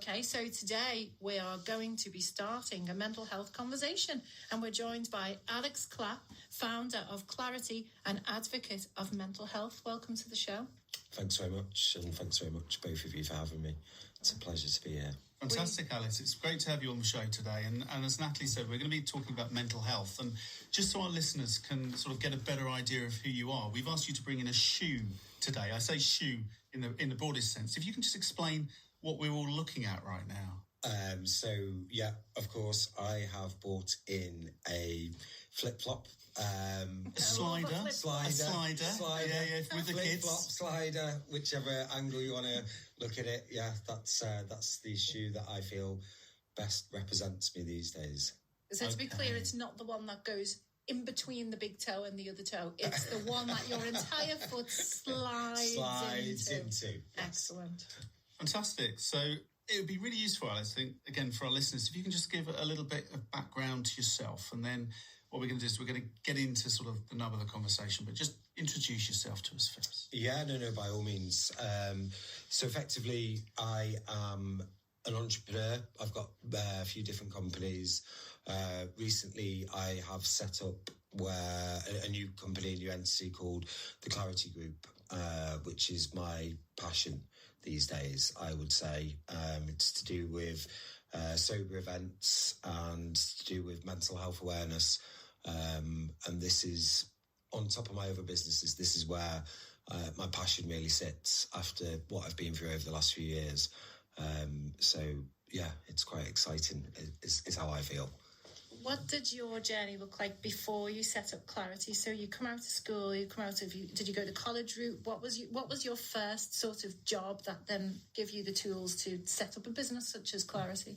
Okay, so today we are going to be starting a mental health conversation, and we're joined by Alex Clapp, founder of Claritee and advocate of mental health. Welcome to the show. Thanks very much, and thanks very much, both of you, for having me. It's a pleasure to be here. Fantastic, Alice. It's great to have you on the show today. And as Natalie said, we're going to be talking about mental health. And just so our listeners can sort of get a better idea of who you are, we've asked you to bring in a shoe today. I say shoe in the broadest sense. If you can just explain what we're all looking at right now. Of course, I have brought in a flip-flop. A slider, yeah, with the kids. Flip-flop, slider, whichever angle you want to look at it. Yeah, that's the shoe that I feel best represents me these days. So to be clear, it's not the one that goes in between the big toe and the other toe. It's the one that your entire foot slides into. Yes. Excellent. Fantastic. So it would be really useful, Alice, I think, again, for our listeners, if you can just give a little bit of background to yourself, and then what we're going to do is we're going to get into sort of the nub of the conversation, but just introduce yourself to us first. Yeah, no, by all means. So effectively, I am an entrepreneur. I've got a few different companies. Recently, I have set up a new company, a new entity called the Claritee Group, which is my passion these days, I would say. It's to do with sober events and to do with mental health awareness. And this is on top of my other businesses. This is where my passion really sits after what I've been through over the last few years. It's quite exciting is how I feel. What did your journey look like before you set up Claritee? So you come out of school, did you go the college route? What was your first sort of job that then gave you the tools to set up a business such as Claritee?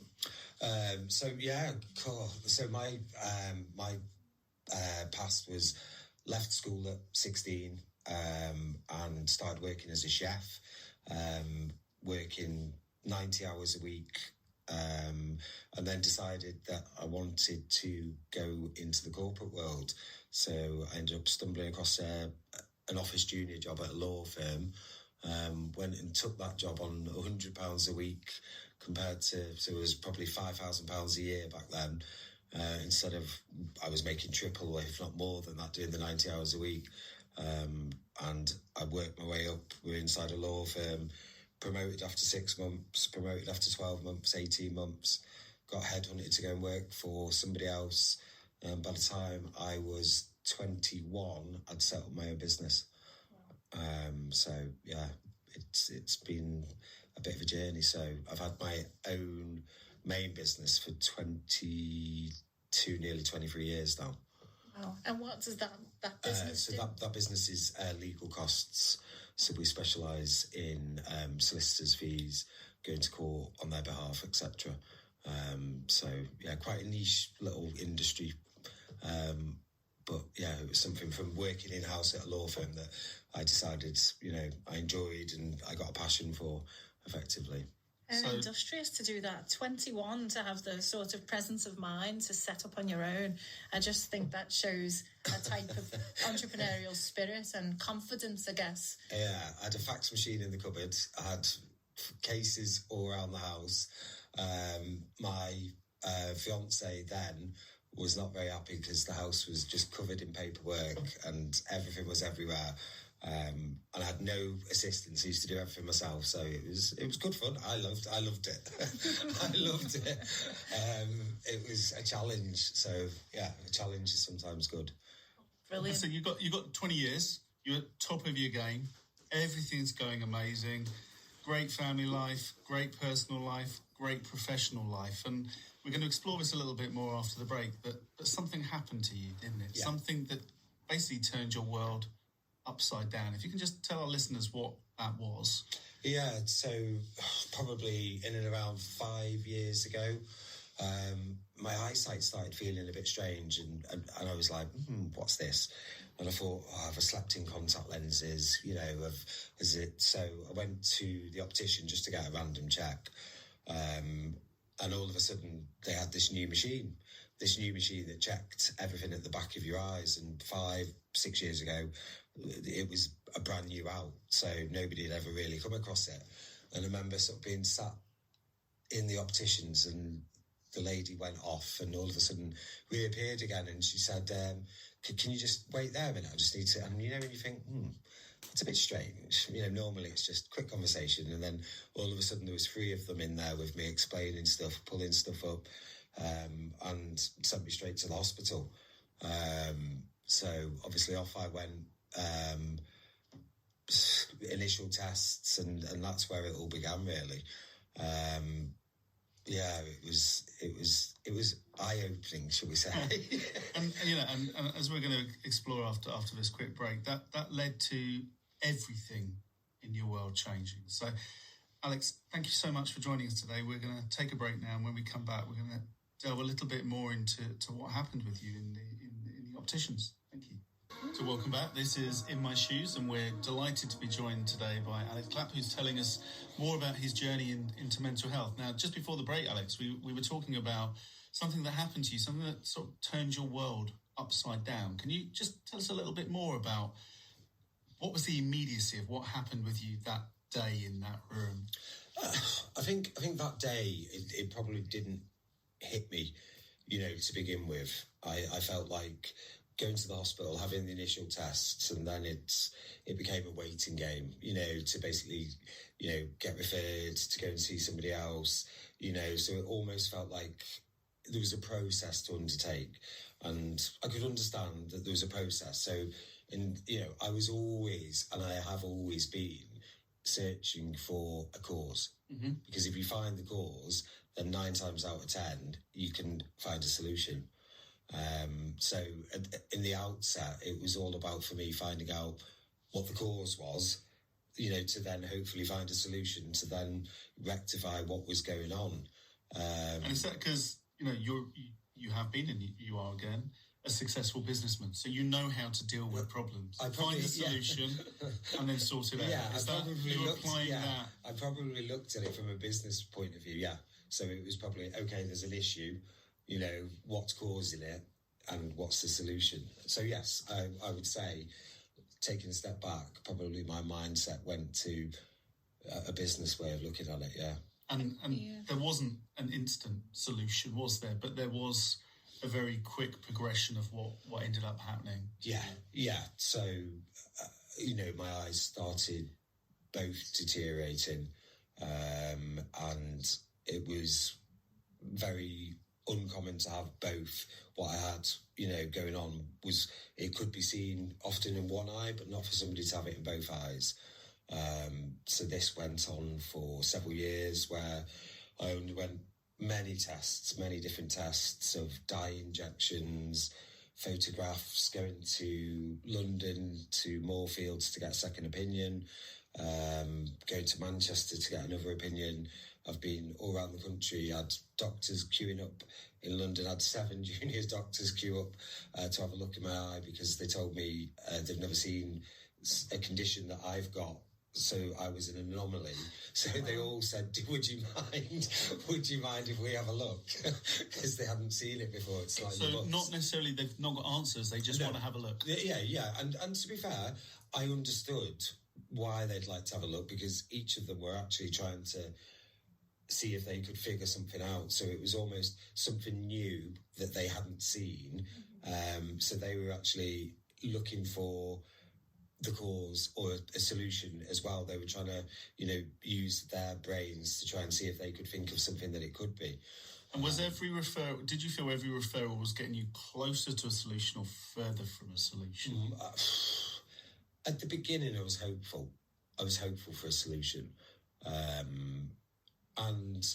Cool. So my past was left school at 16 and started working as a chef, working 90 hours a week. And then decided that I wanted to go into the corporate world. So I ended up stumbling across an office junior job at a law firm. Went and took that job on £100 a week so it was probably £5,000 a year back then. Instead of, I was making triple, if not more than that, doing the 90 hours a week. And I worked my way up. We're inside a law firm. Promoted after 6 months, promoted after 12 months, 18 months, got headhunted to go and work for somebody else. By the time I was 21, I'd set up my own business. It's been a bit of a journey. So I've had my own main business for nearly 23 years now. Wow. And what does that business do? That business is legal costs. So we specialise in solicitors' fees, going to court on their behalf, etc. Quite a niche little industry. It was something from working in-house at a law firm that I decided, I enjoyed and I got a passion for, effectively. Industrious to do that. 21 to have the sort of presence of mind to set up on your own. I just think that shows a type of entrepreneurial spirit and confidence, I guess. Yeah, I had a fax machine in the cupboard. I had cases all around the house. My fiance then was not very happy because the house was just covered in paperwork and everything was everywhere. And I had no assistance. I used to do everything myself, so it was good fun. I loved it. I loved it. It was a challenge. So a challenge is sometimes good. Brilliant. So you got 20 years. You're at top of your game. Everything's going amazing. Great family life, great personal life, great professional life, and we're going to explore this a little bit more after the break. But something happened to you, didn't it? Yeah. Something that basically turned your world upside down. If you can just tell our listeners what that was. Yeah, so probably in and around 5 years ago, my eyesight started feeling a bit strange and I was like, what's this? And I thought, have I slept in contact lenses? So I went to the optician just to get a random check. And all of a sudden they had this new machine that checked everything at the back of your eyes. And 5-6 years ago, it was a brand new out. So nobody had ever really come across it. And I remember sort of being sat in the opticians, and the lady went off, and all of a sudden reappeared again, and she said, can you just wait there a minute? I just need to... And, you know, when you think, it's a bit strange. You know, normally it's just quick conversation, and then all of a sudden there was 3 of them in there with me explaining stuff, pulling stuff up, and sent me straight to the hospital. So obviously off I went, initial tests, and that's where it all began, really. Yeah, it was eye-opening, shall we say? and as we're going to explore after this quick break, that led to everything in your world changing. So, Alex, thank you so much for joining us today. We're going to take a break now, and when we come back, we're going to delve a little bit more into what happened with you in the opticians. Thank you. So welcome back. This is In My Shoes, and we're delighted to be joined today by Alex Clapp, who's telling us more about his journey into mental health. Now, just before the break, Alex, we were talking about something that happened to you, something that sort of turned your world upside down. Can you just tell us a little bit more about what was the immediacy of what happened with you that day in that room? I think that day, it probably didn't hit me, you know, to begin with. I felt like going to the hospital, having the initial tests, and then it became a waiting game, you know, to basically, you know, get referred to go and see somebody else, you know. So it almost felt like there was a process to undertake, and I could understand that there was a process. So, you know, I was always, and I have always been, searching for a cause. Mm-hmm. Because if you find the cause, then 9 times out of 10, you can find a solution. So in the outset, it was all about, for me, finding out what the cause was, you know, to then hopefully find a solution to then rectify what was going on. And is that because, you know, you have been, and you are again, a successful businessman, so you know how to deal with problems. Find a solution and then sort it out. Yeah, I probably looked at it from a business point of view, yeah. So it was probably, okay, there's an issue, you know, what's causing it and what's the solution? So yes, I would say, taking a step back, probably my mindset went to a business way of looking at it, yeah. And there wasn't an instant solution, was there? But there was a very quick progression of what ended up happening. Yeah. So, you know, my eyes started both deteriorating, and it was very uncommon to have both. What I had, you know, going on was, it could be seen often in one eye, but not for somebody to have it in both eyes. So this went on for several years, where I underwent many different tests of dye injections, photographs, going to London to Moorfields to get a second opinion, going to Manchester to get another opinion. I've been all around the country, had doctors queuing up in London, had 7 junior doctors queue up to have a look in my eye, because they told me they've never seen a condition that I've got. So I was an anomaly. So they all said, would you mind if we have a look? Because they hadn't seen it before. It's like, so not necessarily they've not got answers, they just want to have a look. Yeah. And to be fair, I understood why they'd like to have a look, because each of them were actually trying to see if they could figure something out. So it was almost something new that they hadn't seen. So they were actually looking for the cause or a solution as well. They were trying to, you know, use their brains to try and see if they could think of something that it could be. And was every referral, did you feel every referral was getting you closer to a solution or further from a solution? At the beginning, I was hopeful. For a solution. And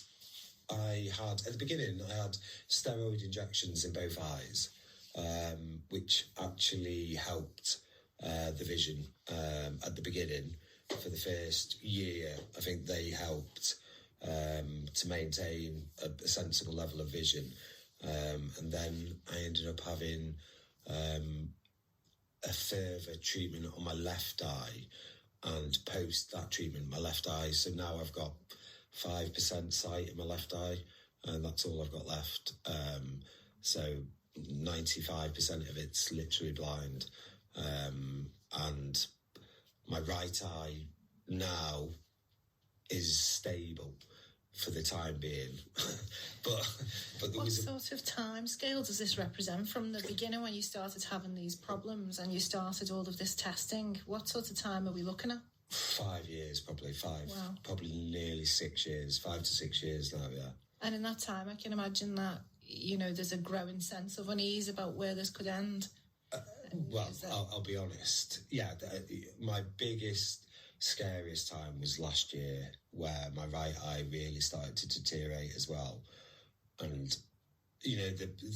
I had steroid injections in both eyes, which actually helped the vision at the beginning. For the first year, I think they helped to maintain a sensible level of vision. And then I ended up having a further treatment on my left eye, and post that treatment, my left eye. So now I've got 5% sight in my left eye, and that's all I've got left. So 95% of it's literally blind. And my right eye now is stable. for the time being. but there What was sort of time scale does this represent from the beginning when you started having these problems and you started all of this testing? What sort of time are we looking at? 5 years, probably five. Wow. Probably nearly 6 years, 5 to 6 years now, yeah. And in that time, I can imagine that, there's a growing sense of unease about where this could end. Well, I'll be honest. Yeah, my biggest, scariest time was last year, where my right eye really started to deteriorate as well. And,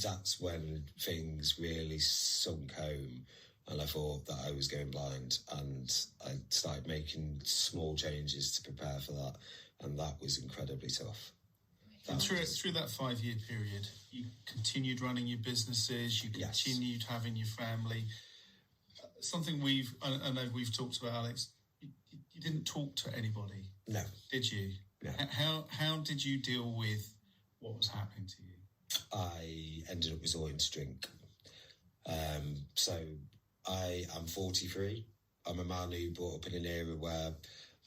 that's when things really sunk home. And I thought that I was going blind, and I started making small changes to prepare for that. And that was incredibly tough. And through that 5 year period, you continued running your businesses, you continued having your family. Something I know we've talked about, Alex, you didn't talk to anybody. No. Did you? No. How did you deal with what was happening to you? I ended up resorting to drink. So I am 43. I'm a man who brought up in an era where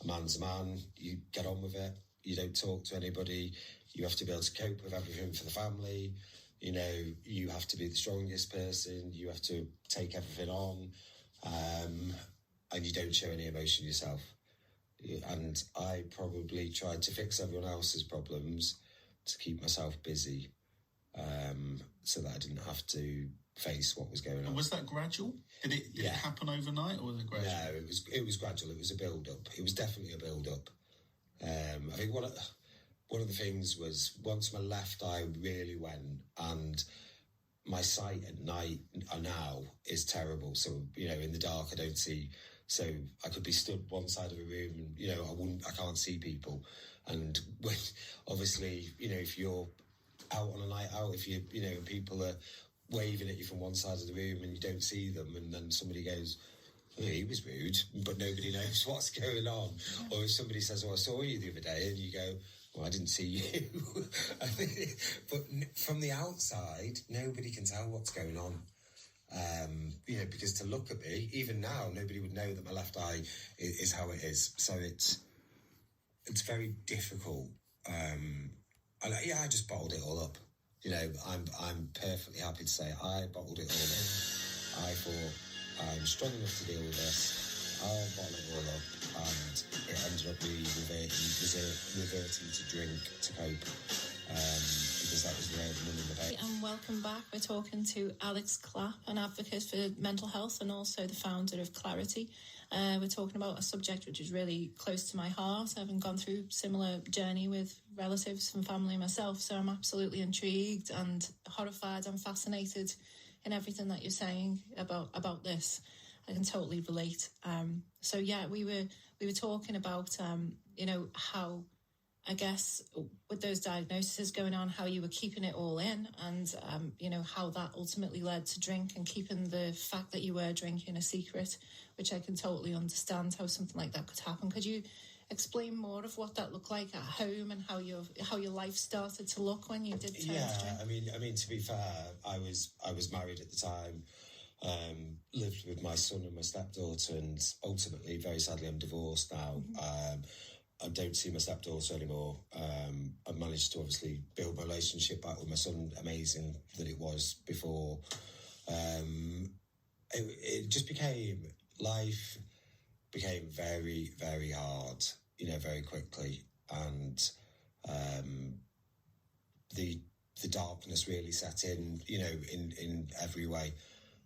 a man's a man. You get on with it. You don't talk to anybody. You have to be able to cope with everything for the family. You have to be the strongest person. You have to take everything on. And you don't show any emotion yourself. And I probably tried to fix everyone else's problems to keep myself busy, so that I didn't have to face what was going on. And was that gradual? Did it happen overnight, or was it gradual? No, it was gradual. It was a build-up. It was definitely a build-up. I think one of the things was, once my left eye really went, and my sight at night now is terrible. So, in the dark I don't see. So I could be stood one side of a room and, I can't see people. And when, obviously, if you're out on a night out, if people are waving at you from one side of the room and you don't see them, and then somebody goes, "Oh, he was rude," but nobody knows what's going on. Or if somebody says, "Oh, I saw you the other day," and you go, "Well, I didn't see you." But from the outside, nobody can tell what's going on. Because to look at me, even now, nobody would know that my left eye is how it is. So it's very difficult. I just bottled it all up. I'm perfectly happy to say I bottled it all up. I thought, I'm strong enough to deal with this. I'll bottle it all up, and it ended up reverting to drink to cope, because that was the way of the money in the bank. And welcome back. We're talking to Alex Clapp, an advocate for mental health and also the founder of Claritee. We're talking about a subject which is really close to my heart. I've gone through similar journey with relatives and family myself, so I'm absolutely intrigued and horrified and fascinated in everything that you're saying about this. I can totally relate. We were talking about how, I guess, with those diagnoses going on, how you were keeping it all in, and how that ultimately led to drink and keeping the fact that you were drinking a secret, which I can totally understand how something like that could happen. Could you explain more of what that looked like at home and how your life started to look when you did turn to drink? I mean, to be fair, I was married at the time, lived with my son and my stepdaughter, and ultimately, very sadly, I'm divorced now. Mm-hmm. I don't see my stepdaughter anymore. I managed to obviously build my relationship back with my son, amazing that it was before. It just life became very, very hard, very quickly. And the darkness really set in, in every way.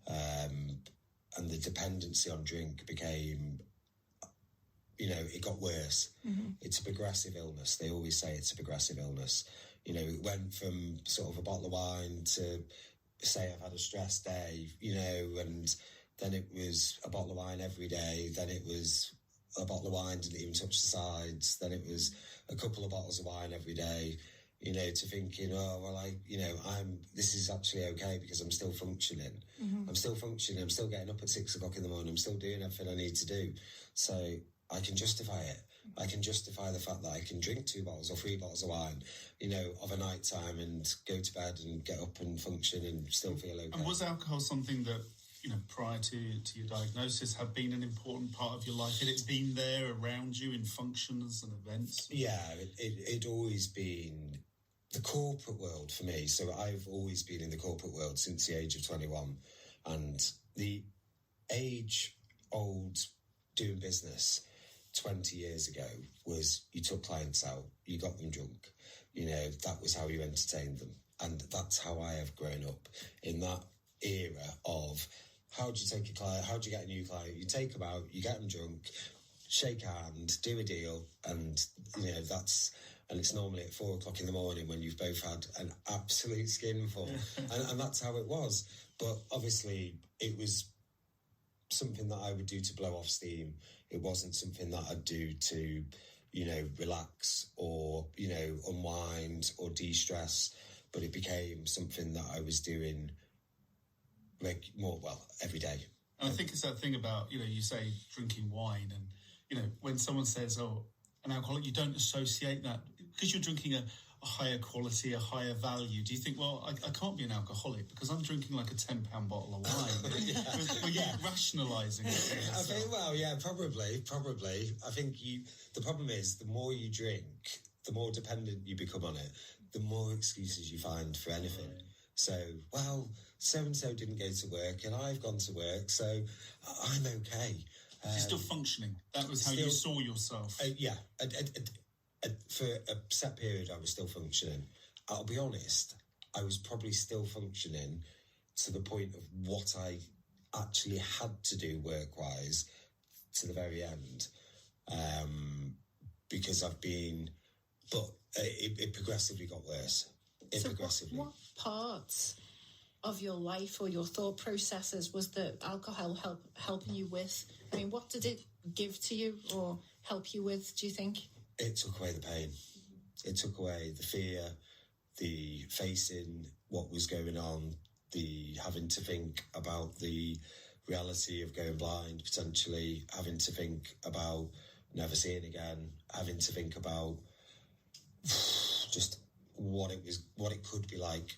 And the dependency on drink became, it got worse. Mm-hmm. It's a progressive illness. They always say it's a progressive illness. It went from sort of a bottle of wine to, say, I've had a stress day, and then it was a bottle of wine every day. Then it was a bottle of wine, didn't even touch the sides. Then it was a couple of bottles of wine every day, to thinking, this is actually okay because I'm still functioning. Mm-hmm. I'm still functioning. I'm still getting up at 6 o'clock in the morning. I'm still doing everything I need to do. So I can justify it. I can justify the fact that I can drink 2 bottles or 3 bottles of wine, of a night time, and go to bed and get up and function and still feel okay. And was alcohol something that prior to your diagnosis, have been an important part of your life? Had it been there around you in functions and events? Yeah, it'd always been the corporate world for me. So I've always been in the corporate world since the age of 21. And the age-old doing business 20 years ago was you took clients out, you got them drunk. That was how you entertained them. And that's how I have grown up, in that era of how do you take a client, how do you get a new client? You take them out, you get them drunk, shake hand, do a deal, and and it's normally at 4 o'clock in the morning when you've both had an absolute skinful. and that's how it was. But obviously it was something that I would do to blow off steam. It wasn't something that I'd do to, relax or, unwind or de-stress. But it became something that I was doing every day. And I think it's that thing about, you say drinking wine and, when someone says, oh, an alcoholic, you don't associate that because you're drinking a higher quality, a higher value. Do you think, well, I can't be an alcoholic because I'm drinking like a £10 bottle of wine? Were you rationalising it? I think, probably. I think the problem is the more you drink, the more dependent you become on it, the more excuses you find for anything. Right. So, well, so-and-so didn't go to work and I've gone to work, so I'm okay. You're still functioning. That was how you saw yourself. Yeah. For a set period, I was still functioning. I'll be honest, I was probably still functioning to the point of what I actually had to do work-wise to the very end. Because but it progressively got worse. What parts of your life or your thought processes was the alcohol helping you with? I mean, what did it give to you or help you with, do you think? It took away the pain. It took away the fear, the facing what was going on, the having to think about the reality of going blind, potentially having to think about never seeing again, having to think about just what it could be like.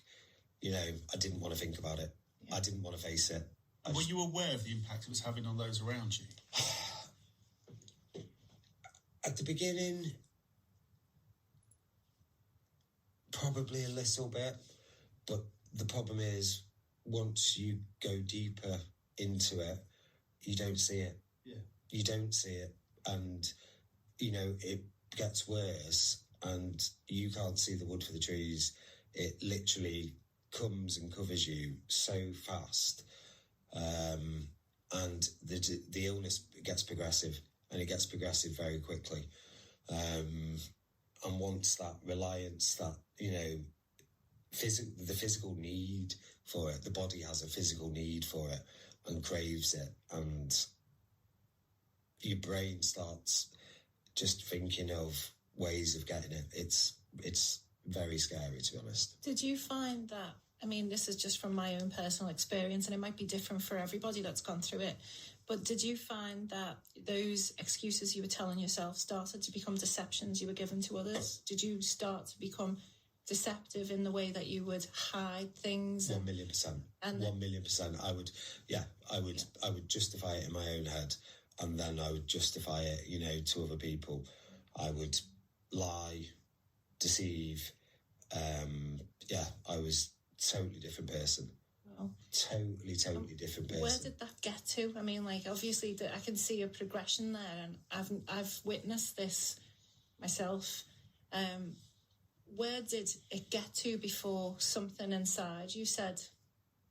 I didn't want to think about it. Yeah. I didn't want to face it. Were you aware of the impact it was having on those around you? At the beginning, probably a little bit, but the problem is once you go deeper into it, you don't see it. Yeah. You don't see it, and it gets worse, and you can't see the wood for the trees. It literally comes and covers you so fast, and the illness gets progressive. And it gets progressive very quickly. And once that reliance, that, the physical need for it, the body has a physical need for it and craves it. And your brain starts just thinking of ways of getting it. It's very scary, to be honest. Did you find that, I mean, this is just from my own personal experience, and it might be different for everybody that's gone through it, but did you find that those excuses you were telling yourself started to become deceptions you were giving to others? Did you start to become deceptive in the way that you would hide things? 1 million %. And 1 million %. I would justify it in my own head, and then I would justify it, to other people. I would lie, deceive. I was a totally different person. Totally different person. Where did that get to? I mean, obviously I can see a progression there, and I've witnessed this myself. Where did it get to before something inside you said,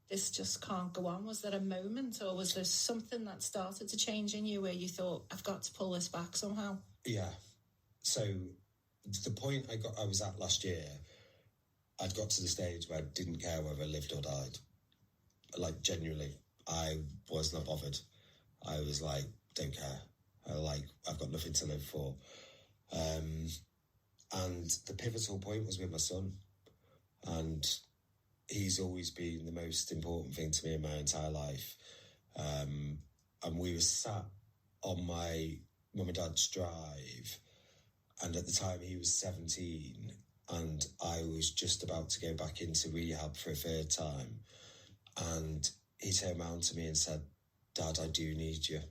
this just can't go on? Was there a moment, or was there something that started to change in you where you thought, I've got to pull this back somehow? Yeah. So the point I was at last year, I'd got to the stage where I didn't care whether I lived or died. Genuinely, I was not bothered. I was like, don't care. I've got nothing to live for. And the pivotal point was with my son. And he's always been the most important thing to me in my entire life. And we were sat on my mum and dad's drive. And at the time he was 17. And I was just about to go back into rehab for a third time. And he turned around to me and said, Dad, I do need you.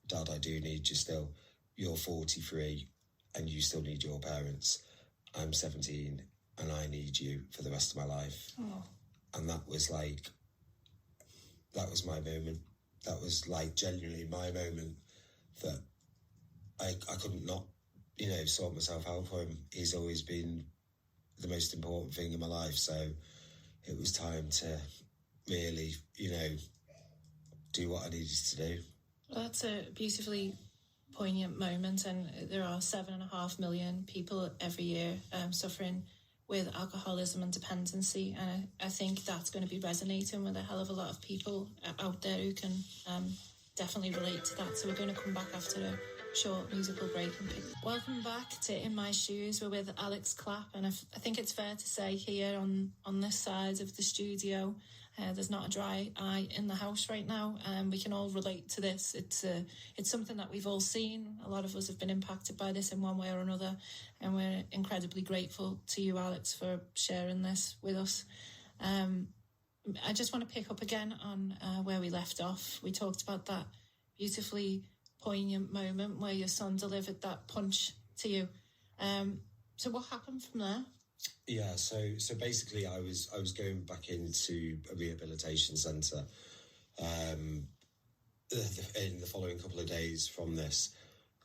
Dad, I do need you still. You're 43 and you still need your parents. I'm 17 and I need you for the rest of my life. Oh. And that was my moment. That was like genuinely my moment that I couldn't not, sort myself out for him. He's always been the most important thing in my life. So it was time to really, do what I needed to do. Well, that's a beautifully poignant moment, and there are 7.5 million people every year suffering with alcoholism and dependency, and I think that's going to be resonating with a hell of a lot of people out there who can definitely relate to that. So we're going to come back after a short musical break. Welcome back to In My Shoes. We're with Alex Clapp, and I think it's fair to say here on this side of the studio, there's not a dry eye in the house right now. We can all relate to this. It's something that we've all seen. A lot of us have been impacted by this in one way or another, and we're incredibly grateful to you, Alex, for sharing this with us. I just want to pick up again on where we left off. We talked about that beautifully poignant moment where your son delivered that punch to you. So what happened from there? Yeah, so basically I was going back into a rehabilitation centre in the following couple of days from this.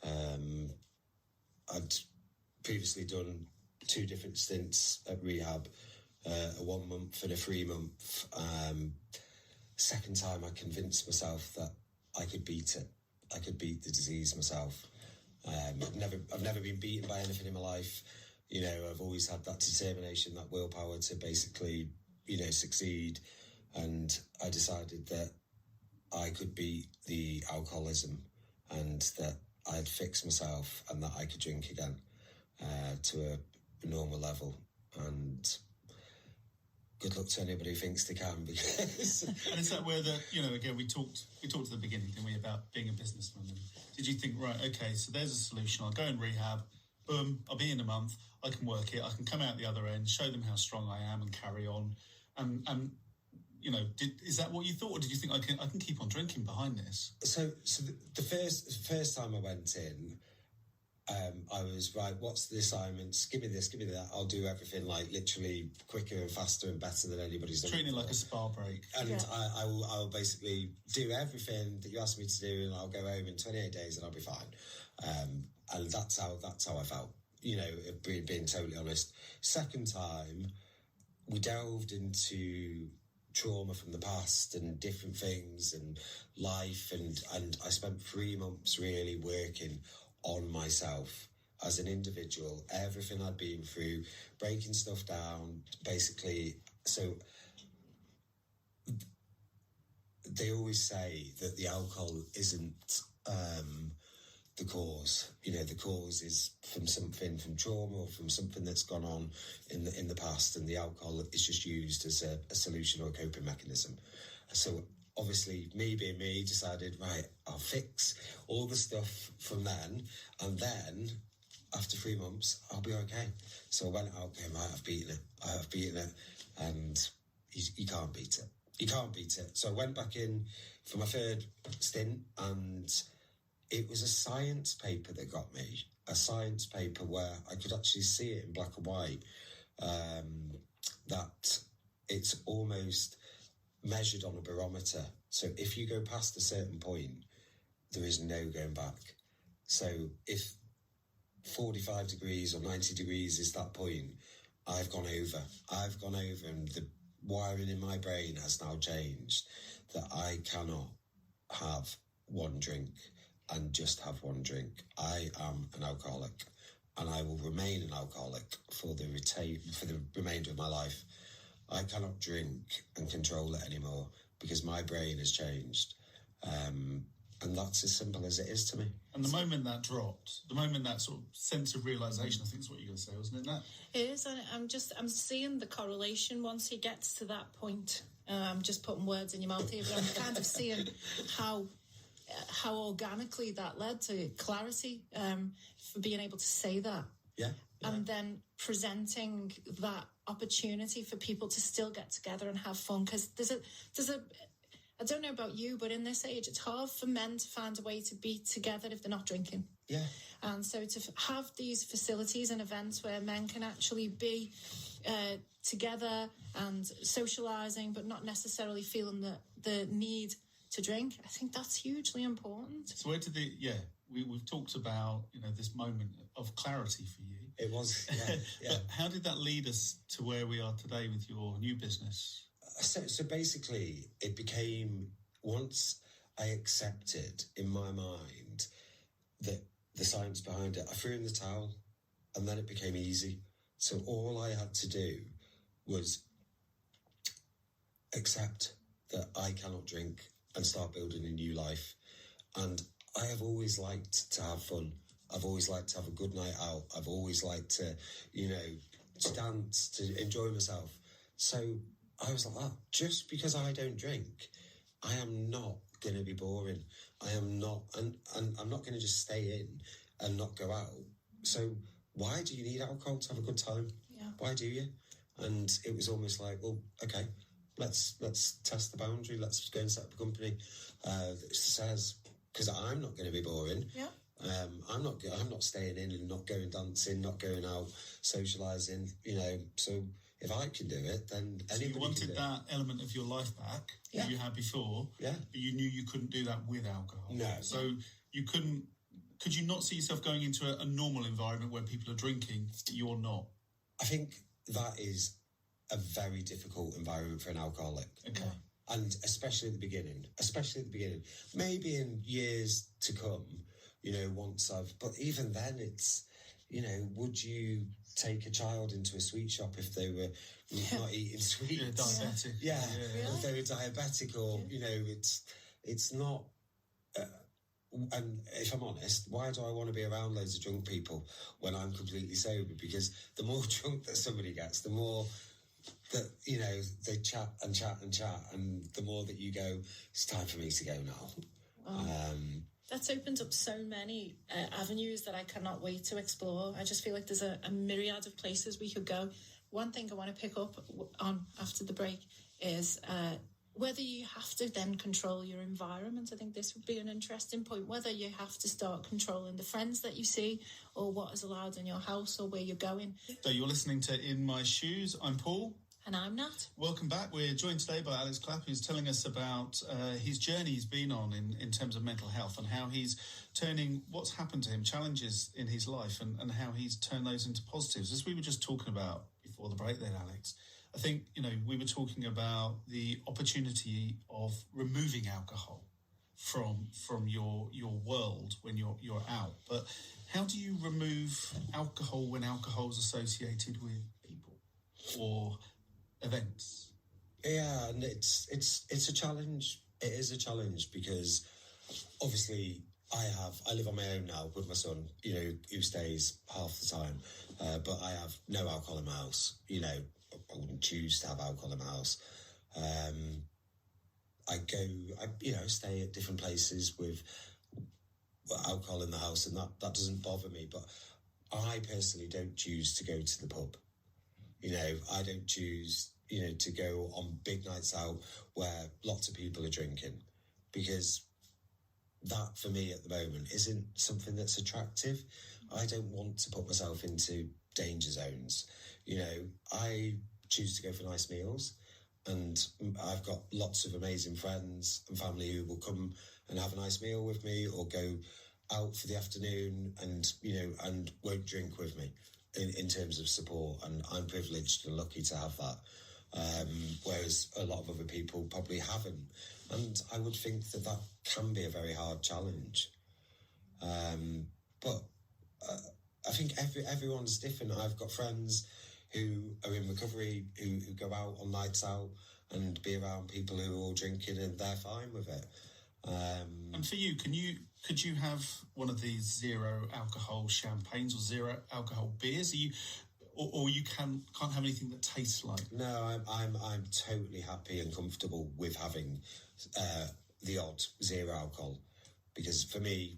I'd previously done 2 different stints at rehab, a 1 month and a 3 month. Second time I convinced myself that I could beat it. I could beat the disease myself. I've never been beaten by anything in my life. I've always had that determination, that willpower to basically, succeed. And I decided that I could beat the alcoholism and that I'd fix myself and that I could drink again to a normal level. And good luck to anybody who thinks they can, because... And is that where again, we talked at the beginning, didn't we, about being a businessman? And did you think, right, okay, so there's a solution, I'll go in rehab, boom, I'll be in a month, I can work it, I can come out the other end, show them how strong I am and carry on. And is that what you thought, or did you think I can keep on drinking behind this? So the first time I went in, I was, right, what's the assignments? Give me this, give me that. I'll do everything like literally quicker and faster and better than anybody's done. Treating it like a spa break. And yeah. I'll basically do everything that you asked me to do, and I'll go home in 28 days and I'll be fine. And that's how I felt, being totally honest. Second time, we delved into trauma from the past and different things and life, and I spent 3 months really working on myself as an individual, everything I'd been through, breaking stuff down, basically. So they always say that the alcohol isn't the cause. The cause is from something, from trauma or from something that's gone on in the past, and the alcohol is just used as a solution or a coping mechanism. So obviously, me being me, decided, right, I'll fix all the stuff from then, and then after 3 months, I'll be okay. So I went out going, right, I've beaten it, and you can't beat it. You can't beat it. So I went back in for my third stint, and it was a science paper that got me, a science paper where I could actually see it in black and white, that it's almost measured on a barometer. So if you go past a certain point, there is no going back. So if 45 degrees or 90 degrees is that point, I've gone over, and the wiring in my brain has now changed, that I cannot have one drink and just have one drink. I am an alcoholic, and I will remain an alcoholic for the remainder of my life. I cannot drink and control it anymore because my brain has changed. And that's as simple as it is to me. And the moment that dropped, the moment that sort of sense of realisation, I think is what you're going to say, wasn't it, Nat? It is, and I'm seeing the correlation once he gets to that point. I'm just putting words in your mouth here, but I'm kind of seeing how organically that led to Claritee, for being able to say that. Yeah. And then presenting that opportunity for people to still get together and have fun, because there's I don't know about you, but in this age, it's hard for men to find a way to be together if they're not drinking. Yeah. And so to have these facilities and events where men can actually be together and socialising, but not necessarily feeling the need to drink, I think that's hugely important. So where did we've talked about, this moment of clarity for you. It was, yeah. But how did that lead us to where we are today with your new business? So basically, it became, once I accepted in my mind that the science behind it, I threw in the towel, and then it became easy. So all I had to do was accept that I cannot drink and start building a new life. And I have always liked to have fun. I've always liked to have a good night out. I've always liked to, to dance, to enjoy myself. So I was like, just because I don't drink, I am not going to be boring. I am not, and I'm not going to just stay in and not go out. So why do you need alcohol to have a good time? Yeah. Why do you? And it was almost like, well, okay, let's test the boundary. Let's go and set up a company that says, because I'm not going to be boring. Yeah. I'm not staying in and not going dancing, not going out, socialising. So if I can do it, then anybody can do it. So you wanted that element of your life back that you had before, but you knew you couldn't do that with alcohol. No. So you couldn't. Could you not see yourself going into a normal environment where people are drinking that you're not? I think that is a very difficult environment for an alcoholic. Okay. And especially at the beginning. Maybe in years to come, but even then it's, would you take a child into a sweet shop if they were not eating sweets? Yeah, diabetic. Yeah. Really? If they were diabetic or, it's not... and if I'm honest, why do I want to be around loads of drunk people when I'm completely sober? Because the more drunk that somebody gets, the more that, they chat and chat and chat, and the more that you go, it's time for me to go now. Wow. That's opened up so many avenues that I cannot wait to explore. I just feel like there's a myriad of places we could go. One thing I want to pick up on after the break is whether you have to then control your environment. I think this would be an interesting point, whether you have to start controlling the friends that you see or what is allowed in your house or where you're going. So you're listening to In My Shoes. I'm Paul. And I'm Nat. Welcome back. We're joined today by Alex Clapp, who's telling us about his journey he's been on in terms of mental health and how he's turning what's happened to him, challenges in his life, and how he's turned those into positives. As we were just talking about before the break then, Alex, I think, we were talking about the opportunity of removing alcohol from your world when you're out. But how do you remove alcohol when alcohol is associated with people or events? Yeah, and it's a challenge. It is a challenge because obviously I live on my own now with my son, who stays half the time, but I have no alcohol in my house. I wouldn't choose to have alcohol in my house. I stay at different places with alcohol in the house, and that doesn't bother me. But I personally don't choose to go to the pub. I don't choose, to go on big nights out where lots of people are drinking, because that for me at the moment isn't something that's attractive. I don't want to put myself into danger zones. I choose to go for nice meals, and I've got lots of amazing friends and family who will come and have a nice meal with me or go out for the afternoon and won't drink with me in terms of support, and I'm privileged and lucky to have that, whereas a lot of other people probably haven't, and I would think that can be a very hard challenge, but I think everyone's different. I've got friends who are in recovery who go out on nights out and be around people who are all drinking, and they're fine with it. And for you, could you have one of these zero alcohol champagnes or zero alcohol beers? Or you can't have anything that tastes like? No, I'm totally happy and comfortable with having the odd zero alcohol, because for me,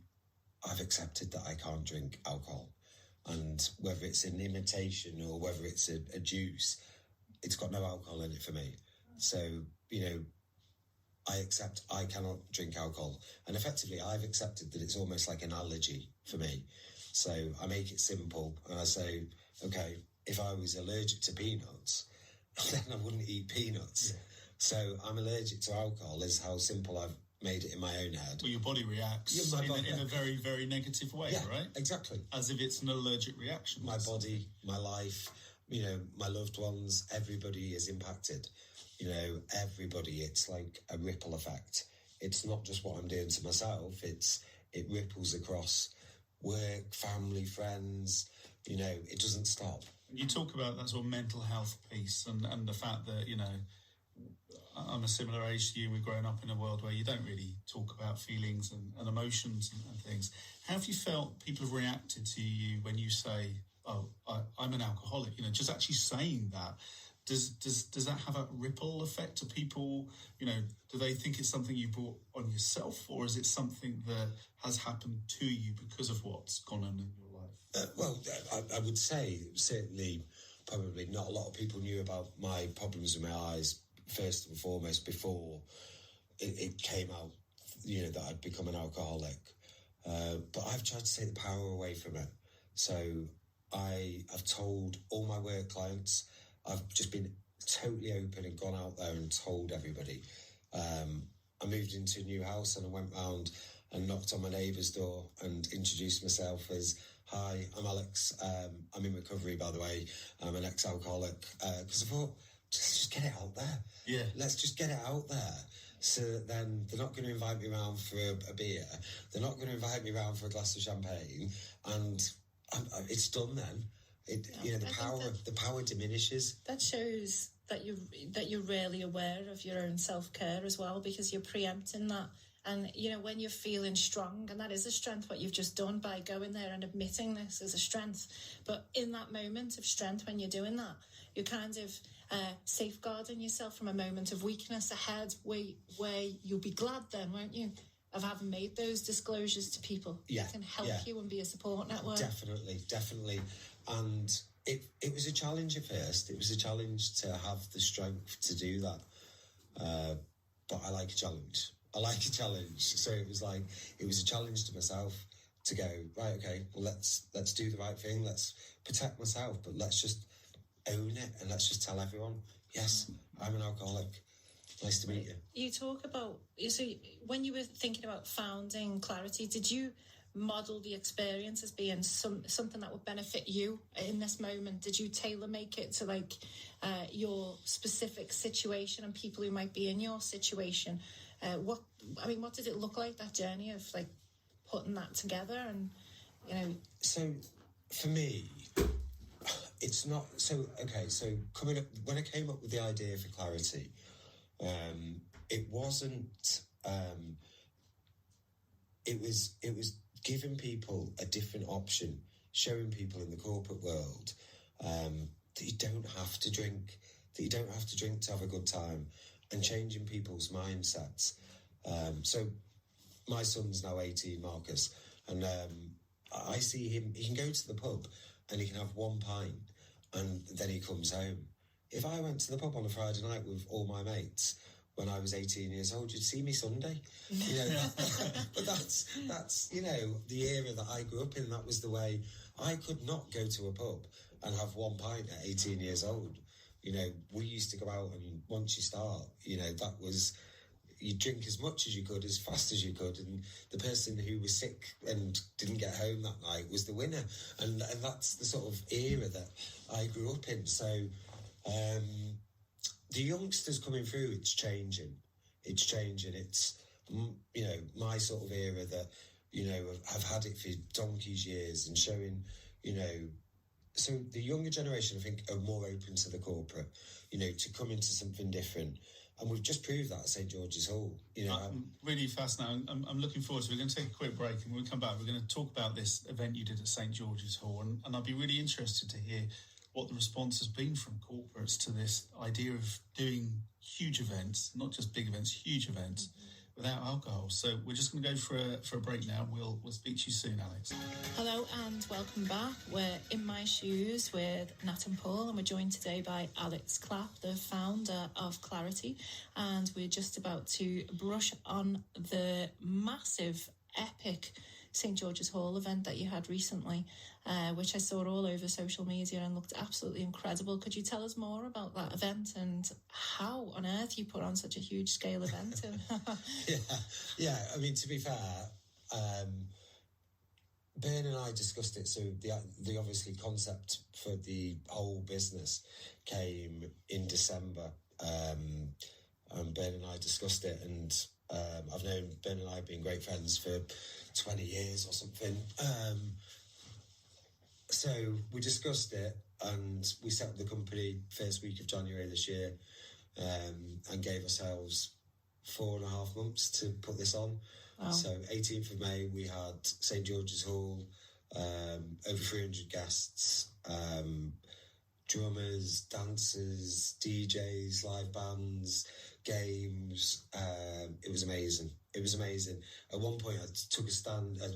I've accepted that I can't drink alcohol, and whether it's an imitation or whether it's a juice, it's got no alcohol in it for me. So I accept I cannot drink alcohol. And effectively, I've accepted that it's almost like an allergy for me. So I make it simple and I say, okay, if I was allergic to peanuts, then I wouldn't eat peanuts. Yeah. So I'm allergic to alcohol is how simple I've made it in my own head. Well, your body reacts in a very, very negative way, right? Exactly. As if it's an allergic reaction. My body, my life, my loved ones, everybody is impacted. Everybody, it's like a ripple effect. It's not just what I'm doing to myself, it ripples across work, family, friends, it doesn't stop. You talk about that sort of mental health piece and the fact that, I'm a similar age to you. We've grown up in a world where you don't really talk about feelings and emotions and things. How have you felt people have reacted to you when you say, oh, I'm an alcoholic? Just actually saying that, does that have a ripple effect to people? Do they think it's something you brought on yourself, or is it something that has happened to you because of what's gone on in your life? I would say certainly probably not a lot of people knew about my problems with my eyes first and foremost before it came out, that I'd become an alcoholic. But I've tried to take the power away from it. So I've told all my work clients, I've just been totally open and gone out there and told everybody. I moved into a new house and I went round and knocked on my neighbour's door and introduced myself as, hi, I'm Alex. I'm in recovery, by the way. I'm an ex-alcoholic. Because I thought, just get it out there. Yeah. Let's just get it out there. So then they're not going to invite me around for a beer. They're not going to invite me around for a glass of champagne. And it's done then. The power diminishes. That shows that you're really aware of your own self-care as well, because you're preempting that. And, when you're feeling strong, and that is a strength, what you've just done by going there and admitting this is a strength. But in that moment of strength, when you're doing that, you're kind of safeguarding yourself from a moment of weakness ahead, where you'll be glad then, won't you, of having made those disclosures to people. Yeah, who can help you and be a support network. Definitely. And it was a challenge at first. It was a challenge to have the strength to do that. But I like a challenge. So it was a challenge to myself to go, right, okay, well, let's do the right thing. Let's protect myself, but let's just own it and let's just tell everyone, yes, I'm an alcoholic. Nice to meet you. You talk about, when you were thinking about founding Claritee, did you model the experience as being something that would benefit you in this moment? Did you tailor make it to your specific situation and people who might be in your situation? What did it look like, that journey of putting that together? And so for me, it's not so okay. So coming up when I came up with the idea for Claritee, it wasn't. It was giving people a different option, showing people in the corporate world that you don't have to drink, to have a good time, and changing people's mindsets. So my son's now 18, Marcus, and I see him. He can go to the pub and he can have one pint, and then he comes home. If I went to the pub on a Friday night with all my mates when I was 18 years old, you'd see me Sunday. But that's the era that I grew up in. That was the way. I could not go to a pub and have one pint at 18 years old. We used to go out, and once you start, that was, you drink as much as you could, as fast as you could, and the person who was sick and didn't get home that night was the winner. And that's the sort of era that I grew up in. So the youngsters coming through, it's changing. It's, my sort of era that, I've had it for donkey's years and showing, so the younger generation, I think, are more open to the corporate, to come into something different. And we've just proved that at St. George's Hall. I'm really fascinated. I'm looking forward to it. We're going to take a quick break, and when we come back, we're going to talk about this event you did at St. George's Hall. And I'd be really interested to hear what the response has been from corporates to this idea of doing huge events, not just big events, huge events, without alcohol. So we're just going to go for a break now. We'll speak to you soon, Alex. Hello and welcome back. We're in my shoes with Nat and Paul, and we're joined today by Alex Clapp, the founder of Claritee, and we're just about to brush on the massive, epic St George's Hall event that you had recently, which I saw all over social media and looked absolutely incredible. Could you tell us more about that event and how on earth you put on such a huge scale event? Yeah. I mean, to be fair, Ben and I discussed it. So the obviously concept for the whole business came in December, and Ben and I discussed it, and I've known Ben and I have been great friends for 20 years or something. So we discussed it, and we set up the company first week of January this year, and gave ourselves 4.5 months to put this on. Wow. So 18th of May, we had St George's Hall, over 300 guests, drummers, dancers, DJs, live bands, games. It was amazing. At one point, I took a stand, I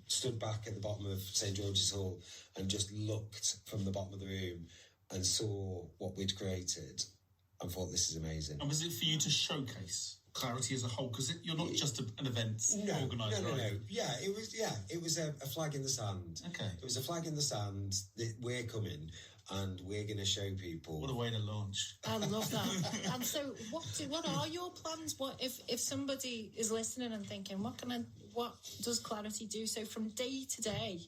stood back at the bottom of St George's Hall and just looked from the bottom of the room and saw what we'd created and thought, this is amazing. And was it for you to showcase Claritee as a whole? Because you're not just an event organiser, right? No. Yeah, it was a flag in the sand. Okay. It was a flag in the sand that we're coming and we're going to show people. What a way to launch. I love that. And so what are your plans? What if somebody is listening and thinking, what does Claritee do? So from day to day,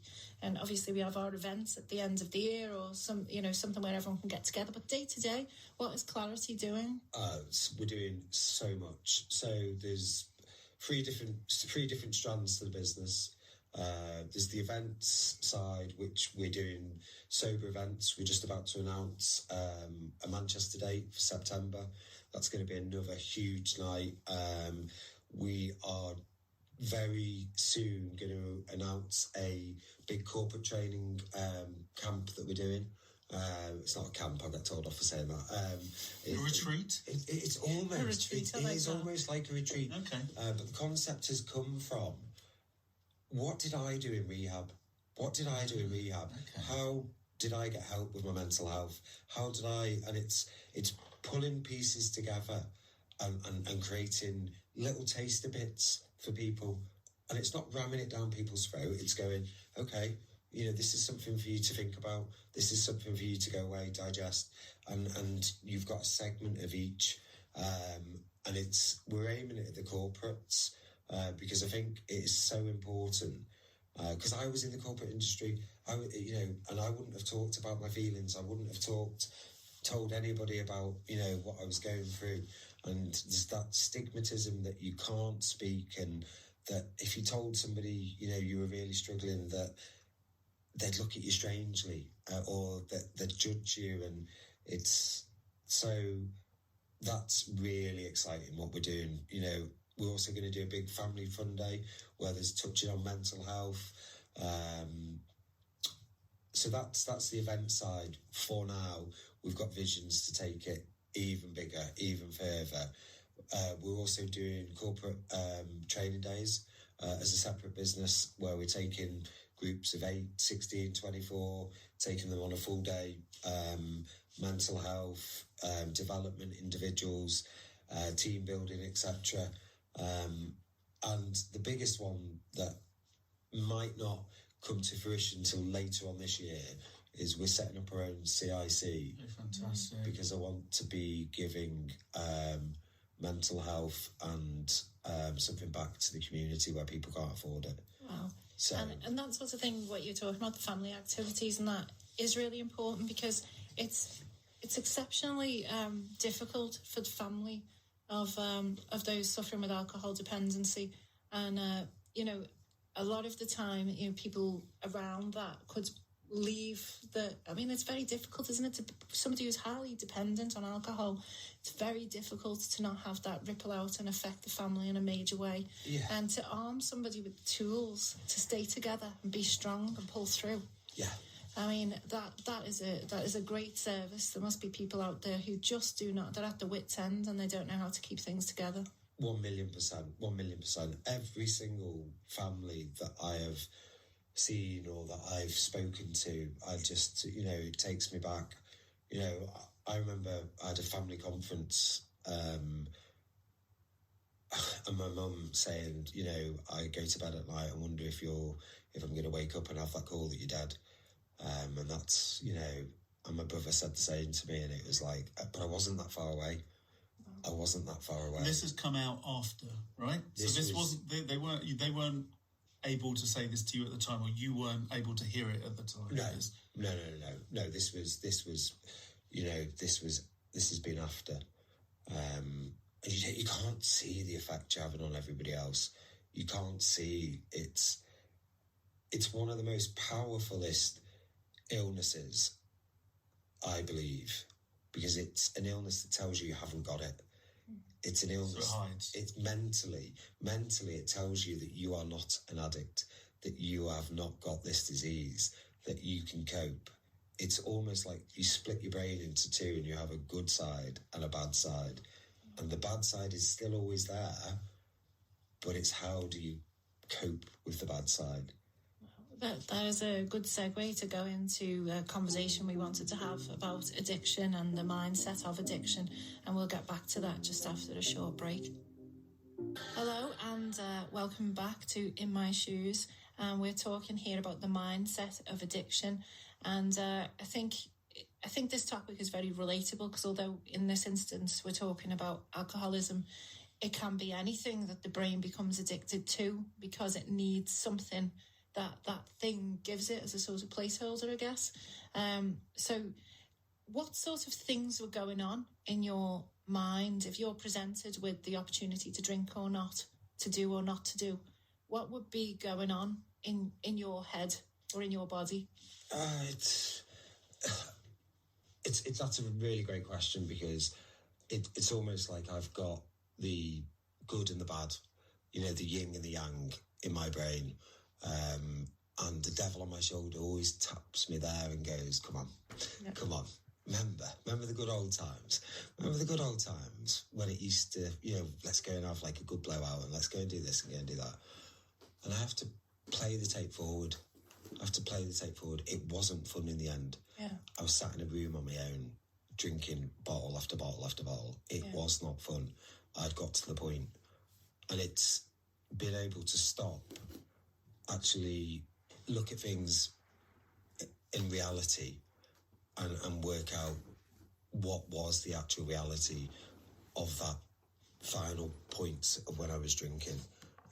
and obviously we have our events at the end of the year or something where everyone can get together, but day to day, what is Claritee doing? We're doing so much. So there's three different strands to the business. There's the events side, which we're doing sober events. We're just about to announce a Manchester date for September. That's going to be another huge night. We are very soon going to announce a big corporate training camp that we're doing. It's not a camp, I got told off for saying that. A retreat? It's almost, a retreat, it is almost like a retreat. Okay. But the concept has come from, what did I do in rehab? Okay. How did I get help with my mental health? How did I, and it's pulling pieces together and creating little taster bits for people. And it's not ramming it down people's throat. It's going, okay, this is something for you to think about. This is something for you to go away, digest. And you've got a segment of each. And we're aiming it at the corporates, because I think it is so important. Because I was in the corporate industry, and I wouldn't have talked about my feelings. I wouldn't have told anybody about, what I was going through. And there's that stigmatism that you can't speak, and that if you told somebody, you were really struggling, that they'd look at you strangely, or that they'd judge you. And that's really exciting what we're doing. We're also going to do a big family fun day where there's touching on mental health. So that's the event side. For now, we've got visions to take it even bigger, even further. We're also doing corporate training days as a separate business, where we're taking groups of 8, 16, 24, taking them on a full day, mental health, development, individuals, team building, etc. And the biggest one that might not come to fruition until later on this year is we're setting up our own CIC. Fantastic. Because I want to be giving mental health and something back to the community where people can't afford it. Wow. So, and that sort of thing, what you're talking about, the family activities, and that is really important, because it's exceptionally difficult for the family of those suffering with alcohol dependency, and a lot of the time, people around that could leave it's very difficult, isn't it, to somebody who's highly dependent on alcohol. It's very difficult to not have that ripple out and affect the family in a major way. Yeah. And to arm somebody with tools to stay together and be strong and pull through. Yeah. That is a great service. There must be people out there who just do not, they're at the wit's end and they don't know how to keep things together. 1,000,000%, 1,000,000%. Every single family that I have seen or that I've spoken to, I just, it takes me back. I remember I had a family conference, and my mum saying, I go to bed at night and wonder if I'm going to wake up and have that call that you're dead. And that's, and my brother said the same to me, and it was like, but I wasn't that far away. I wasn't that far away. This has come out after, right? This wasn't. They weren't able to say this to you at the time, or you weren't able to hear it at the time. No. This has been after. You can't see the effect you're having on everybody else. You can't see it's one of the most powerfulest illnesses, I believe, because it's an illness that tells you haven't got it. It's an illness. It's mentally it tells you that you are not an addict, that you have not got this disease, that you can cope. It's almost like you split your brain into two and you have a good side and a bad side. And the bad side is still always there, but it's how do you cope with the bad side? That is a good segue to go into a conversation we wanted to have about addiction and the mindset of addiction, and we'll get back to that just after a short break. Hello, and welcome back to In My Shoes. We're talking here about the mindset of addiction, and I think this topic is very relatable, because although in this instance we're talking about alcoholism, it can be anything that the brain becomes addicted to because it needs something that thing gives it as a sort of placeholder, I guess. So what sort of things were going on in your mind if you're presented with the opportunity to drink or not, to do or not to do? What would be going on in your head or in your body? That's a really great question, because it's almost like I've got the good and the bad, the yin and the yang in my brain. And the devil on my shoulder always taps me there and goes, come on. Remember the good old times. Remember the good old times when it used to, let's go and have like a good blowout, and let's go and do this and go and do that. And I have to play the tape forward. It wasn't fun in the end. Yeah. I was sat in a room on my own, drinking bottle after bottle after bottle. It was not fun. I'd got to the point, and it's been able to stop, actually look at things in reality and work out what was the actual reality of that final point of when I was drinking.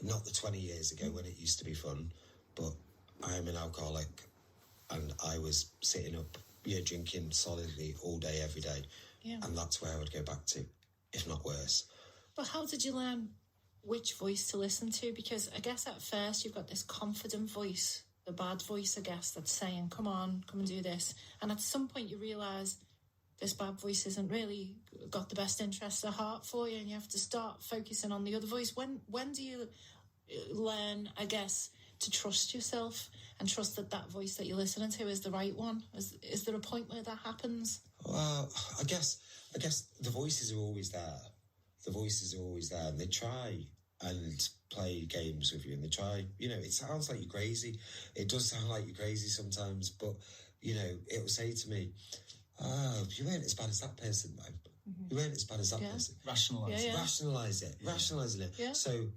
Not the 20 years ago when it used to be fun, but I am an alcoholic, and I was sitting up, drinking solidly all day, every day. Yeah. And that's where I would go back to, if not worse. But how did you learn which voice to listen to? Because I guess at first you've got this confident voice, the bad voice, I guess, that's saying, come on, come and do this. And at some point you realise this bad voice isn't really got the best interests at heart for you, and you have to start focusing on the other voice. When do you learn, I guess, to trust yourself and trust that voice that you're listening to is the right one? Is there a point where that happens? Well, I guess the voices are always there. And they try and play games with you, and they try, it sounds like you're crazy. It does sound like you're crazy sometimes, but, it will say to me, you weren't as bad as that person, though. Mm-hmm. You weren't as bad as that person. Rationalise it. Rationalising it. Yeah. So,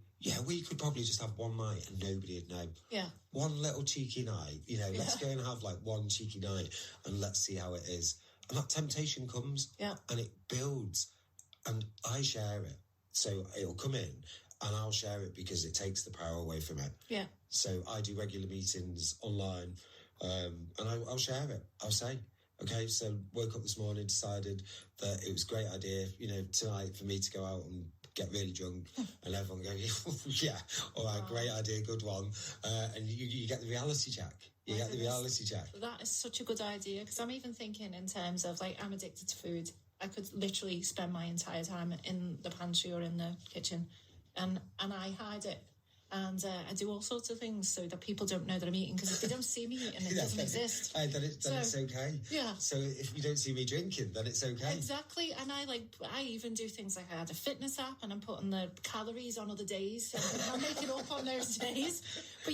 we could probably just have one night and nobody'd know. Yeah. One little cheeky night, let's go and have like one cheeky night and let's see how it is. And that temptation comes, and it builds. And I share it. So it'll come in and I'll share it because it takes the power away from it. Yeah. So I do regular meetings online, and I'll share it. I'll say, okay, so woke up this morning, decided that it was a great idea, tonight for me to go out and get really drunk, and everyone going, yeah, all right, great idea, good one. And you get the reality check. That is such a good idea, because I'm even thinking in terms of, like, I'm addicted to food. I could literally spend my entire time in the pantry or in the kitchen, and I hide it. And I do all sorts of things so that people don't know that I'm eating, because if they don't see me eating, it doesn't exist. Then it's okay. Yeah. So if you don't see me drinking, then it's okay. Exactly. And I even do things like I had a fitness app and I'm putting the calories on other days. And I'll make it up on those days. But,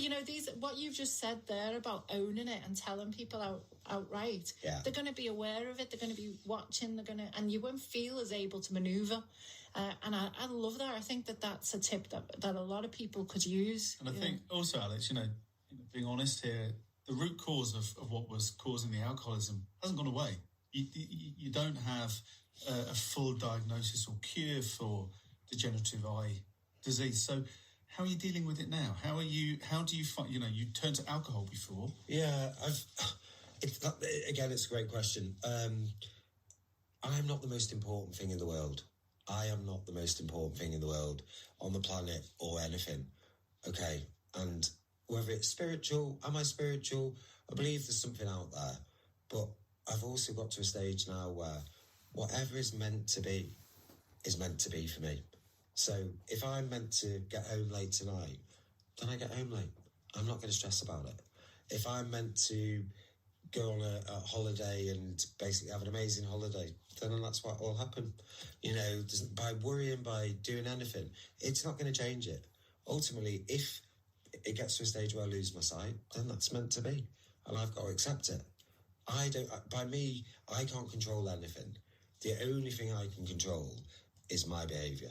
what you've just said there about owning it and telling people outright, they're going to be aware of it. They're going to be watching. And you won't feel as able to manoeuvre. And I love that. I think that's a tip that a lot of people could use. And I think also, Alex, being honest here, the root cause of what was causing the alcoholism hasn't gone away. You don't have a full diagnosis or cure for degenerative eye disease. So how are you dealing with it now? How do you find, you turned to alcohol before? Yeah, it's a great question. I'm not the most important thing in the world. I am not the most important thing in the world on the planet or anything. Okay. And whether it's spiritual, am I spiritual? I believe there's something out there. But I've also got to a stage now where whatever is meant to be is meant to be for me. So if I'm meant to get home late tonight, then I get home late. I'm not going to stress about it. If I'm meant to go on a holiday and basically have an amazing holiday, then that's what will happen. By worrying, by doing anything, it's not going to change it. Ultimately, if it gets to a stage where I lose my sight, then that's meant to be, and I've got to accept it. I can't control anything. The only thing I can control is my behaviour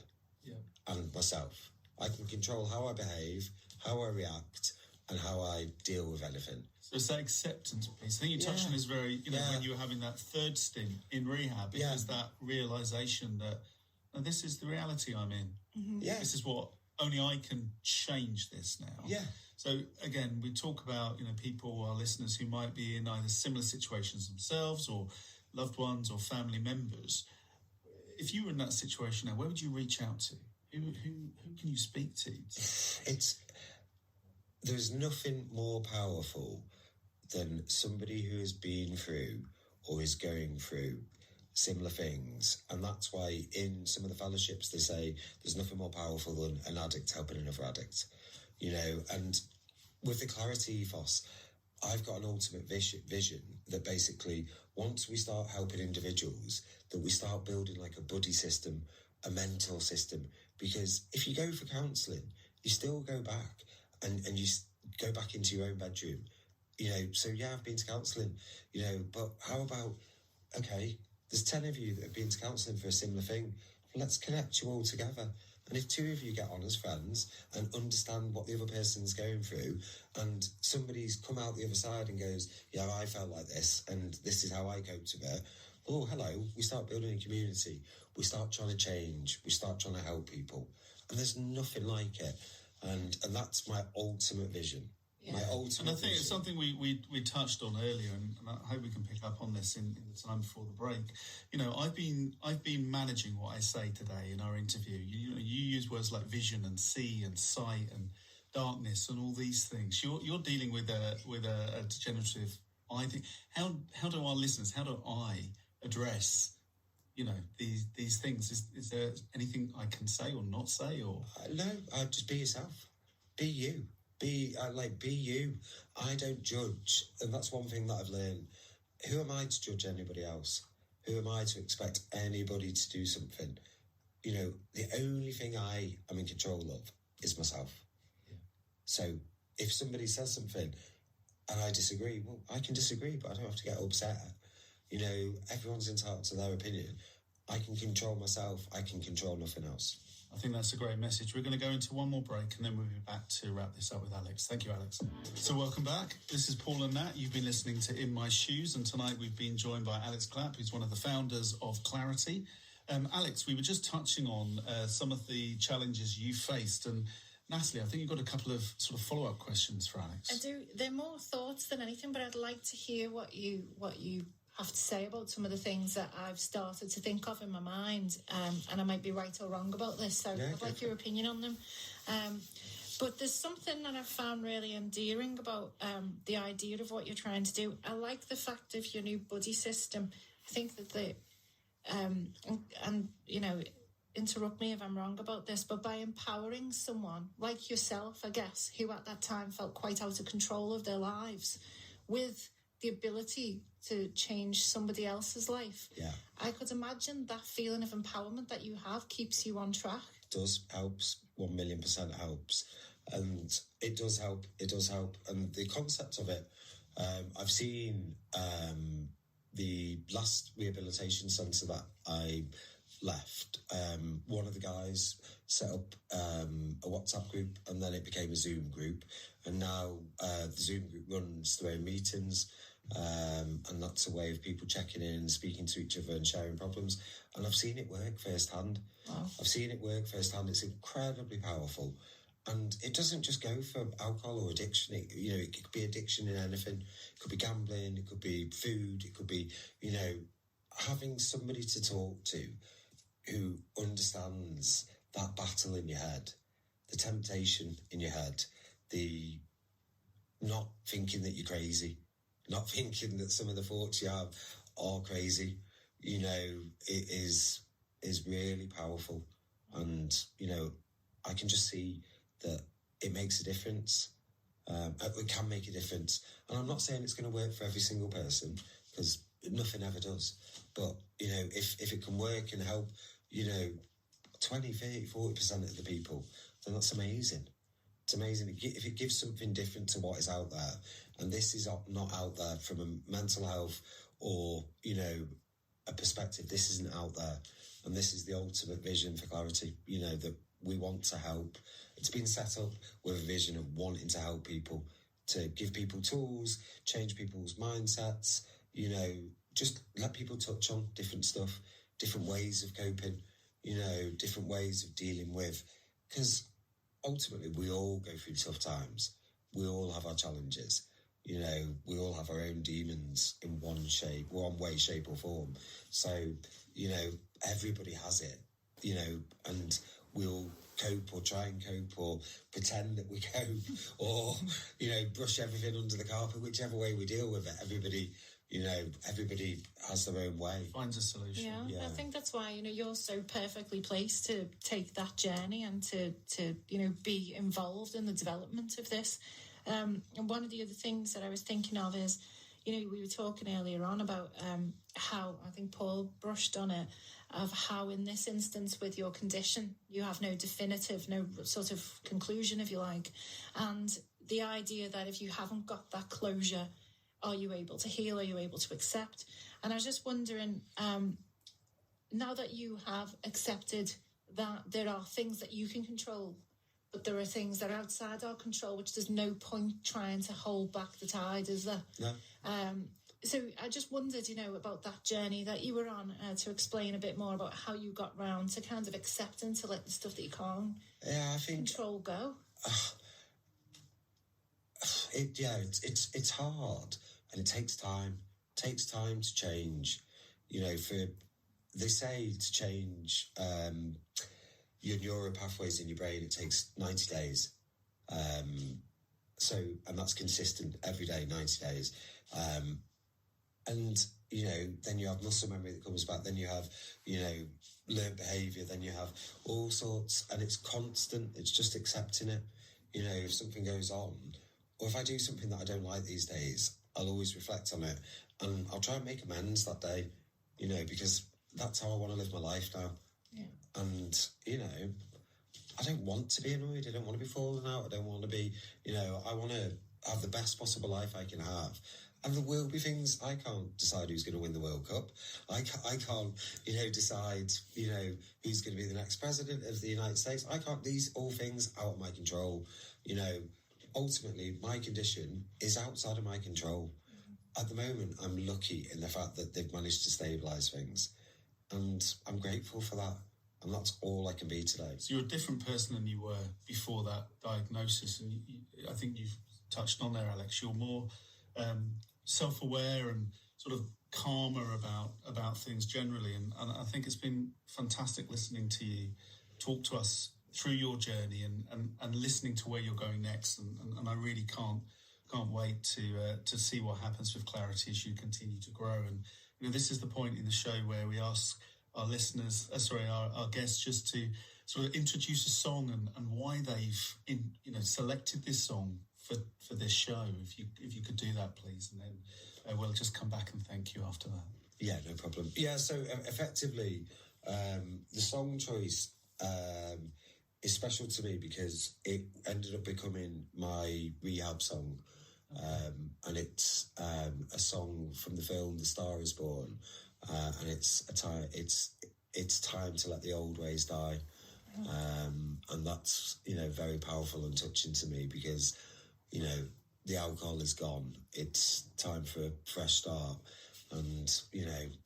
and myself. I can control how I behave, how I react, and how I deal with anything. So it's that acceptance piece. I think you touched on this very, when you were having that third stint in rehab, it was that realisation that this is the reality I'm in. Mm-hmm. Yeah. This is what, only I can change this now. Yeah. So again, we talk about, people, our listeners who might be in either similar situations themselves or loved ones or family members. If you were in that situation now, where would you reach out to? Who can you speak to? There's nothing more powerful than somebody who has been through or is going through similar things. And that's why in some of the fellowships they say there's nothing more powerful than an addict helping another addict. And with the Claritee ethos, I've got an ultimate vision that basically once we start helping individuals, that we start building like a buddy system, a mental system. Because if you go for counselling, you still go back and you go back into your own bedroom. So I've been to counselling, but how about, okay, there's 10 of you that have been to counselling for a similar thing. Let's connect you all together. And if 2 of you get on as friends and understand what the other person's going through, and somebody's come out the other side and goes, I felt like this, and this is how I coped with it. Oh, hello. We start building a community. We start trying to change. We start trying to help people. And there's nothing like it. And that's my ultimate vision. Yeah. My ultimate And I think vision. it's something we touched on earlier, and I hope we can pick up on this in the time before the break. I've been managing what I say today in our interview. You use words like vision and see and sight and darkness and all these things. You're dealing with a degenerative eye thing. How do our listeners? How do I address these things? Is there anything I can say or not say? Or No, just be yourself. Be you. Be you. I don't judge. And that's one thing that I've learned. Who am I to judge anybody else? Who am I to expect anybody to do something? The only thing I am in control of is myself. Yeah. So if somebody says something and I disagree, well, I can disagree, but I don't have to get upset. Everyone's entitled to their opinion. I can control myself. I can control nothing else. I think that's a great message. We're going to go into one more break and then we'll be back to wrap this up with Alex. Thank you, Alex. So welcome back. This is Paul and Nat. You've been listening to In My Shoes, and tonight we've been joined by Alex Clapp, who's one of the founders of Claritee. Alex, we were just touching on some of the challenges you faced, and Natalie, I think you've got a couple of sort of follow-up questions for Alex. I do. They're more thoughts than anything, but I'd like to hear what you have to say about some of the things that I've started to think of in my mind, and I might be right or wrong about this, so I'd like your opinion on them. But there's something that I've found really endearing about the idea of what you're trying to do. I like the fact of your new buddy system. I think that in interrupt me if I'm wrong about this, but by empowering someone like yourself, I guess, who at that time felt quite out of control of their lives, with the ability to change somebody else's life, I could imagine that feeling of empowerment that you have keeps you on track. It does, helps, 1,000,000% helps. And it does help, And the concept of it, I've seen the last rehabilitation centre that I left, one of the guys set up a WhatsApp group, and then it became a Zoom group, and now the Zoom group runs their own meetings, and that's a way of people checking in, speaking to each other and sharing problems, and I've seen it work firsthand. It's incredibly powerful. And it doesn't just go for alcohol or addiction. It could be addiction in anything. It could be gambling. It could be food. It could be, having somebody to talk to who understands that battle in your head, the temptation in your head, the not thinking that you're crazy, not thinking that some of the thoughts you have are crazy. It is really powerful. And, I can just see that it makes a difference. It can make a difference. And I'm not saying it's going to work for every single person, because nothing ever does. But, if it can work and help, 20, 30, 40% of the people, then that's amazing. It's amazing. If it gives something different to what is out there, and this is not out there from a mental health or, a perspective, this isn't out there. And this is the ultimate vision for Claritee, that we want to help. It's been set up with a vision of wanting to help people, to give people tools, change people's mindsets, just let people touch on different stuff, different ways of coping, different ways of dealing with. Because ultimately, we all go through tough times. We all have our challenges. We all have our own demons in one way, shape or form. So, everybody has it, and we'll cope or try and cope or pretend that we cope or, brush everything under the carpet, whichever way we deal with it. Everybody has their own way. Finds a solution. Yeah. I think that's why, you're so perfectly placed to take that journey and to be involved in the development of this. And one of the other things that I was thinking of is, we were talking earlier on about how, I think Paul brushed on it, of how in this instance with your condition, you have no sort of conclusion, if you like. And the idea that if you haven't got that closure, are you able to heal? Are you able to accept? And I was just wondering, now that you have accepted that there are things that you can control, but there are things that are outside our control, which there's no point trying to hold back the tide, is there? No. So I just wondered, about that journey that you were on, to explain a bit more about how you got round to kind of accepting to let the stuff that you can't control go. It's hard, and it takes time. It takes time to change. They say to change your neural pathways in your brain, it takes 90 days. And that's consistent every day, 90 days. And, then you have muscle memory that comes back. Then you have, learned behaviour. Then you have all sorts, and it's constant. It's just accepting it. If something goes on, or if I do something that I don't like these days, I'll always reflect on it, and I'll try and make amends that day, because that's how I want to live my life now. Yeah. And, I don't want to be annoyed. I don't want to be falling out. I don't want to be, I want to have the best possible life I can have. And there will be things, I can't decide who's going to win the World Cup. I can't, decide, who's going to be the next president of the United States. These all things out of my control. Ultimately, my condition is outside of my control. Mm-hmm. At the moment, I'm lucky in the fact that they've managed to stabilise things. And I'm grateful for that. And that's all I can be today. So you're a different person than you were before that diagnosis. And I think you've touched on there, Alex. You're more self-aware and sort of calmer about things generally. And I think it's been fantastic listening to you talk to us through your journey and listening to where you're going next. And I really can't wait to see what happens with Claritee as you continue to grow. And, this is the point in the show where we ask our listeners, our guests, just to sort of introduce a song and why they've selected this song for this show. If you could do that, please, and then we'll just come back and thank you after that. Yeah, no problem. Yeah, so effectively, the song choice is special to me because it ended up becoming my rehab song. And it's a song from the film The Star Is Born, and it's time to let the old ways die, and that's very powerful and touching to me because the alcohol is gone. It's time for a fresh start, and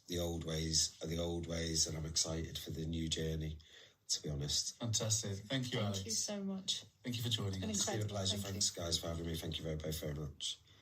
the old ways are the old ways, and I'm excited for the new journey, to be honest. Fantastic. Thank you, Alex. Thank you so much. Thank you for joining us. It's been a pleasure. Thanks, guys, for having me. Thank you both very much.